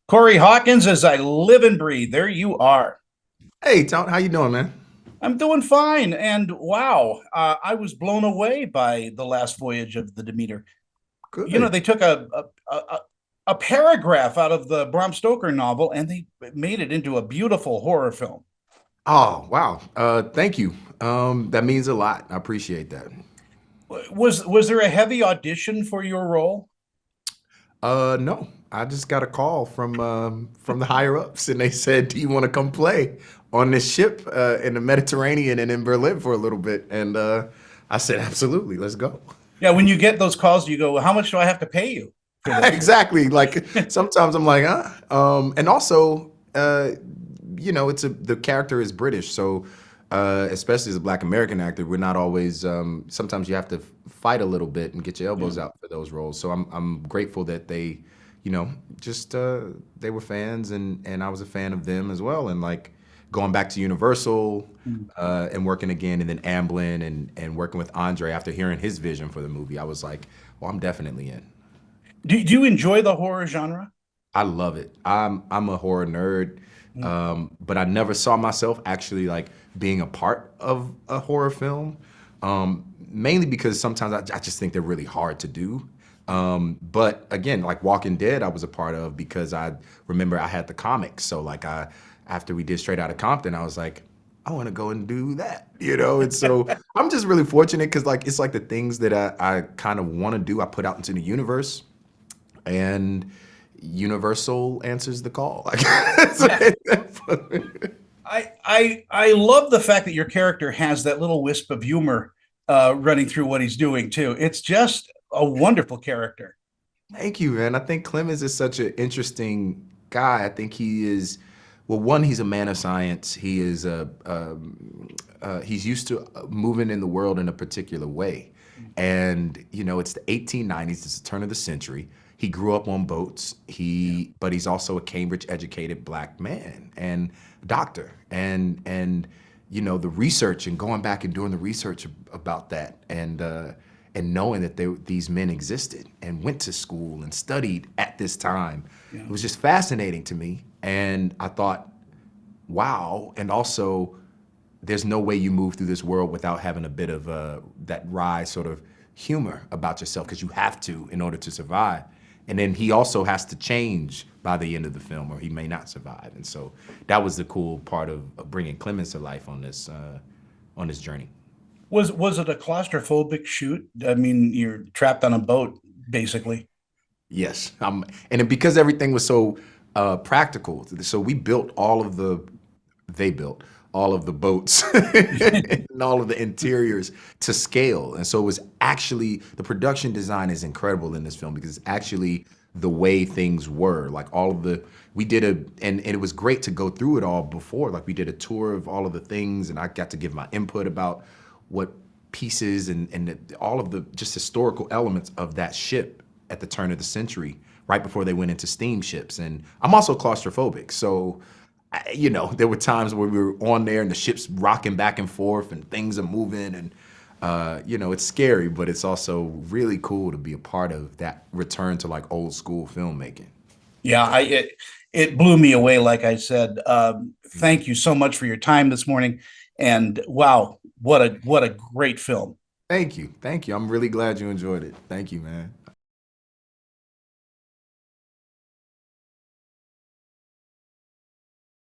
Corey Hawkins, as I live and breathe. There you are. Hey, Tone, how you doing, man? I'm doing fine. And wow, I was blown away by the last voyage of the Demeter. Good. They took a paragraph out of the Bram Stoker novel and they made it into a beautiful horror film. Oh, wow. Thank you. That means a lot. I appreciate that. Was there a heavy audition for your role? No, I just got a call from the higher ups, and they said, "Do you want to come play on this ship in the Mediterranean and in Berlin for a little bit?" And I said, "Absolutely, let's go." Yeah, when you get those calls, you go, "How much do I have to pay you for this?" Exactly. Like sometimes I'm like, huh? And also, the character is British, so especially as a Black American actor, we're not always. Sometimes you have to fight a little bit and get your Yeah. elbows out for those roles. So I'm grateful that they, just they were fans and I was a fan of them as well. And like going back to Universal and working again, and then Amblin and working with Andre after hearing his vision for the movie, I was like, well, I'm definitely in. Do you enjoy the horror genre? I love it. I'm a horror nerd, Mm. but I never saw myself actually like being a part of a horror film. Mainly because sometimes I just think they're really hard to do. But again, like Walking Dead, I was a part of because I remember I had the comics. So like after we did Straight Outta Compton, I was like, I want to go and do that. And so I'm just really fortunate because like it's like the things that I kind of want to do, I put out into the universe and Universal answers the call. Like, I love the fact that your character has that little wisp of humor running through what he's doing too. It's just a wonderful character. thank you, man. I think Clemens is such an interesting guy. I think he is, well, one, he's a man of science. He is he's used to moving in the world in a particular way. And, it's the 1890s, it's the turn of the century. He grew up on boats. Yeah. But he's also a Cambridge educated black man and doctor. And the research and going back and doing the research about that and knowing that these men existed and went to school and studied at this time. Yeah. It was just fascinating to me. And I thought, wow. And also, there's no way you move through this world without having a bit of that wry sort of humor about yourself because you have to in order to survive. And then he also has to change by the end of the film, or he may not survive. And so that was the cool part of bringing Clemens to life on this journey. Was it a claustrophobic shoot? I mean, you're trapped on a boat, basically. Yes, and then because everything was so practical, so they built all of the boats and all of the interiors to scale, and so it was actually the production design is incredible in this film because it's actually the way things were. Like all of the we did and it was great to go through it all before. Like we did a tour of all of the things, and I got to give my input about what pieces and all of the just historical elements of that ship at the turn of the century, right before they went into steamships. And I'm also claustrophobic, so there were times where we were on there and the ship's rocking back and forth and things are moving and it's scary, but it's also really cool to be a part of that return to like old school filmmaking. Yeah, it blew me away. Like I said, thank you so much for your time this morning. And wow, what a great film. Thank you. I'm really glad you enjoyed it. Thank you, man.